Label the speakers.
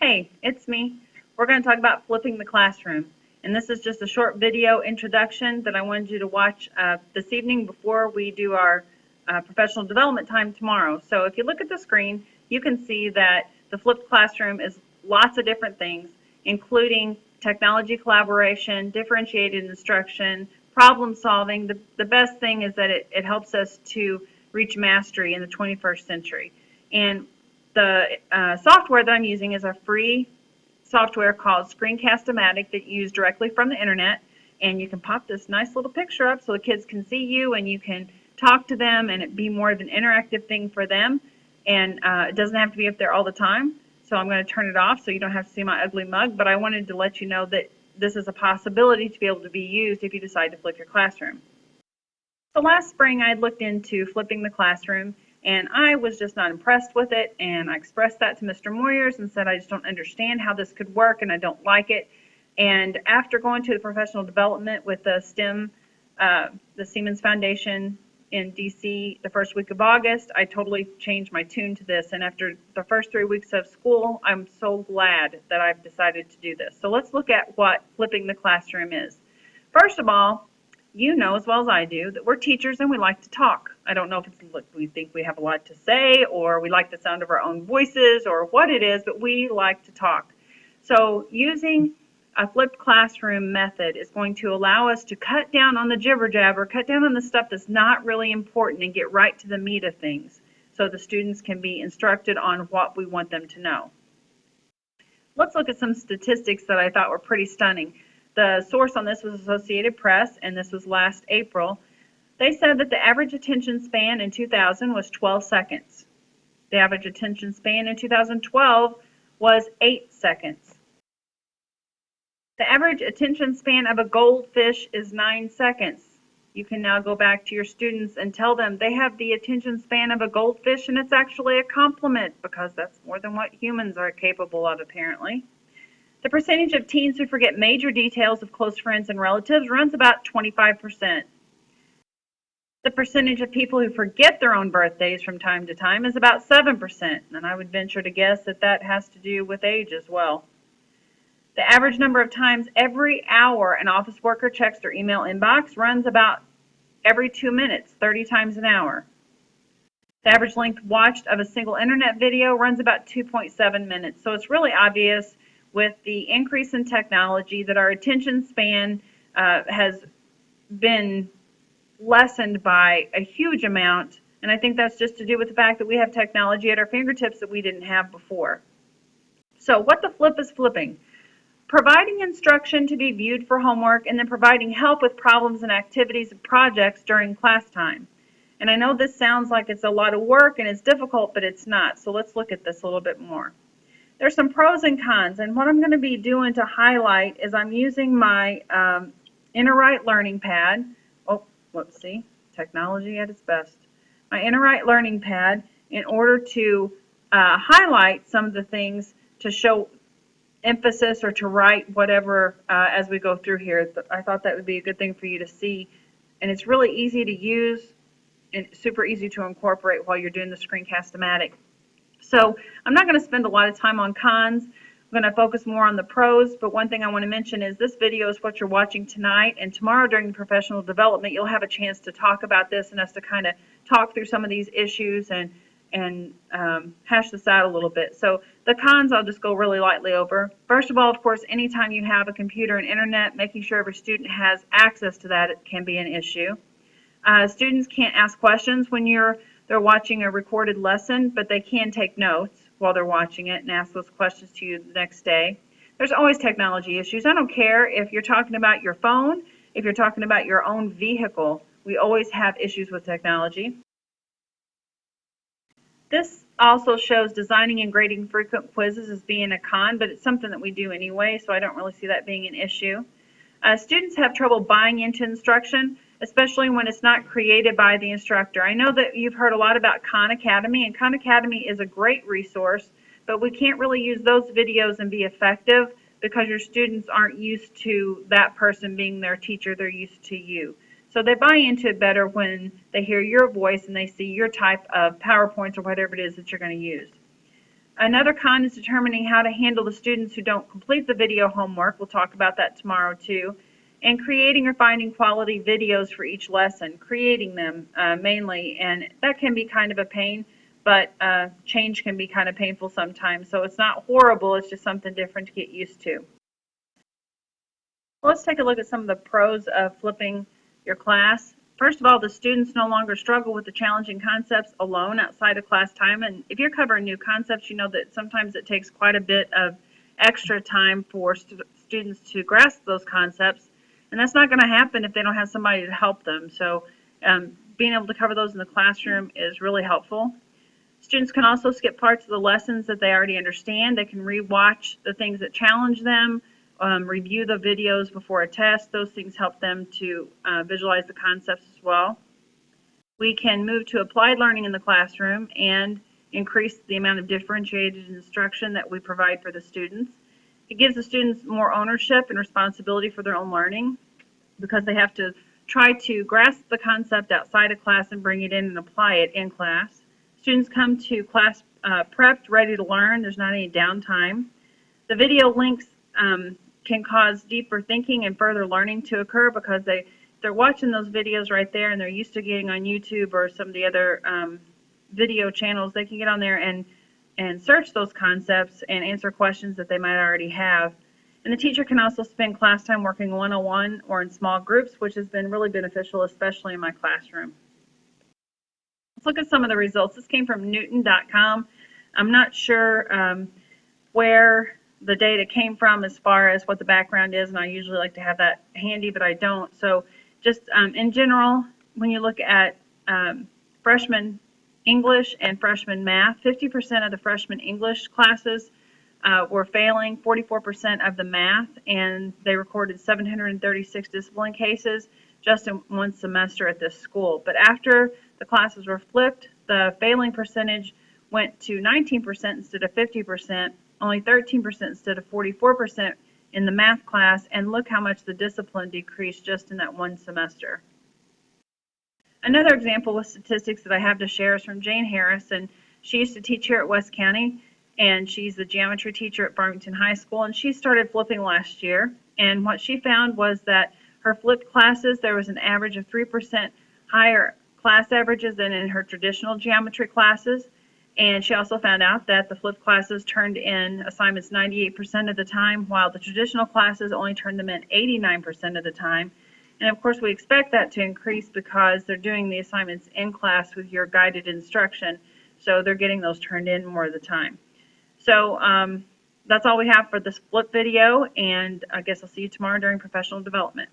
Speaker 1: Hey, it's me. We're going to talk about flipping the classroom. And this is just a short video introduction that I wanted you to watch this evening before we do our professional development time tomorrow. So if you look at the screen, you can see that the flipped classroom is lots of different things, including technology collaboration, differentiated instruction, problem solving. The best thing is that it helps us to reach mastery in the 21st century. And the software that I'm using is a free software called Screencast-O-Matic that you use directly from the internet, and you can pop this nice little picture up so the kids can see you and you can talk to them and it be more of an interactive thing for them, and it doesn't have to be up there all the time. So I'm going to turn it off so you don't have to see my ugly mug, but I wanted to let you know that this is a possibility to be able to be used if you decide to flip your classroom. So last spring I had looked into flipping the classroom and I was just not impressed with it, and I expressed that to Mr. Moyers and said I just don't understand how this could work and I don't like it. And after going to the professional development with the STEM, the Siemens Foundation in DC the first week of August, I totally changed my tune to this, and after the first 3 weeks of school, I'm so glad that I've decided to do this. So let's look at what flipping the classroom is. First of all, you know as well as I do that we're teachers and we like to talk. I don't know if it's we think we have a lot to say or we like the sound of our own voices or what it is, but we like to talk. So using a flipped classroom method is going to allow us to cut down on the jibber jabber, cut down on the stuff that's not really important, and get right to the meat of things so the students can be instructed on what we want them to know. Let's look at some statistics that I thought were pretty stunning. The source on this was Associated Press, and this was last April. They said that the average attention span in 2000 was 12 seconds. The average attention span in 2012 was 8 seconds. The average attention span of a goldfish is 9 seconds. You can now go back to your students and tell them they have the attention span of a goldfish, and it's actually a compliment because that's more than what humans are capable of, apparently. The percentage of teens who forget major details of close friends and relatives runs about 25%. The percentage of people who forget their own birthdays from time to time is about 7%, and I would venture to guess that that has to do with age as well. The average number of times every hour an office worker checks their email inbox runs about every 2 minutes, 30 times an hour. The average length watched of a single internet video runs about 2.7 minutes, so it's really obvious with the increase in technology that our attention span has been lessened by a huge amount, and I think that's just to do with the fact that we have technology at our fingertips that we didn't have before. So what the flip is flipping? Providing instruction to be viewed for homework and then providing help with problems and activities and projects during class time. And I know this sounds like it's a lot of work and it's difficult, but it's not. So let's look at this a little bit more. There's some pros and cons, and what I'm going to be doing to highlight is I'm using my InterWrite Learning Pad. Oh, whoopsie, technology at its best. My InterWrite Learning Pad in order to highlight some of the things to show emphasis or to write whatever as we go through here. I thought that would be a good thing for you to see, and it's really easy to use and super easy to incorporate while you're doing the Screencast-O-Matic. So I'm not going to spend a lot of time on cons. I'm going to focus more on the pros, but one thing I want to mention is this video is what you're watching tonight, and tomorrow during the professional development you'll have a chance to talk about this and us to kind of talk through some of these issues and hash this out a little bit. So the cons I'll just go really lightly over. First of all, of course, anytime you have a computer and internet, making sure every student has access to that, it can be an issue. Students can't ask questions when they're watching a recorded lesson, but they can take notes while they're watching it and ask those questions to you the next day. There's always technology issues. I don't care if you're talking about your phone, if you're talking about your own vehicle, we always have issues with technology. This also shows designing and grading frequent quizzes as being a con, but it's something that we do anyway, so I don't really see that being an issue. Students have trouble buying into instruction, especially when it's not created by the instructor. I know that you've heard a lot about Khan Academy, and Khan Academy is a great resource, but we can't really use those videos and be effective because your students aren't used to that person being their teacher, they're used to you. So they buy into it better when they hear your voice and they see your type of PowerPoints or whatever it is that you're going to use. Another con is determining how to handle the students who don't complete the video homework. We'll talk about that tomorrow too. And creating or finding quality videos for each lesson, creating them mainly, and that can be kind of a pain, but change can be kind of painful sometimes. So it's not horrible, it's just something different to get used to. Let's take a look at some of the pros of flipping your class. First of all, the students no longer struggle with the challenging concepts alone outside of class time. And if you're covering new concepts, you know that sometimes it takes quite a bit of extra time for students to grasp those concepts. And that's not going to happen if they don't have somebody to help them. So being able to cover those in the classroom is really helpful. Students can also skip parts of the lessons that they already understand. They can rewatch the things that challenge them, review the videos before a test. Those things help them to visualize the concepts as well. We can move to applied learning in the classroom and increase the amount of differentiated instruction that we provide for the students. It gives the students more ownership and responsibility for their own learning because they have to try to grasp the concept outside of class and bring it in and apply it in class. Students come to class prepped, ready to learn. There's not any downtime. The video links can cause deeper thinking and further learning to occur because they're watching those videos right there and they're used to getting on YouTube or some of the other video channels. They can get on there and search those concepts and answer questions that they might already have. And the teacher can also spend class time working one-on-one or in small groups, which has been really beneficial, especially in my classroom. Let's look at some of the results. This came from Newton.com. I'm not sure where the data came from as far as what the background is, and I usually like to have that handy, but I don't. So just in general, when you look at freshman English and freshman math, 50% of the freshman English classes were failing 44% of the math, and they recorded 736 discipline cases just in one semester at this school. But after the classes were flipped, the failing percentage went to 19% instead of 50%, only 13% instead of 44% in the math class, and look how much the discipline decreased just in that one semester. Another example with statistics that I have to share is from Jane Harris, and she used to teach here at West County, and she's the geometry teacher at Farmington High School, and she started flipping last year. And what she found was that her flipped classes, there was an average of 3% higher class averages than in her traditional geometry classes. And she also found out that the flipped classes turned in assignments 98% of the time, while the traditional classes only turned them in 89% of the time. And of course, we expect that to increase because they're doing the assignments in class with your guided instruction, so they're getting those turned in more of the time. So that's all we have for this flip video, and I guess I'll see you tomorrow during professional development.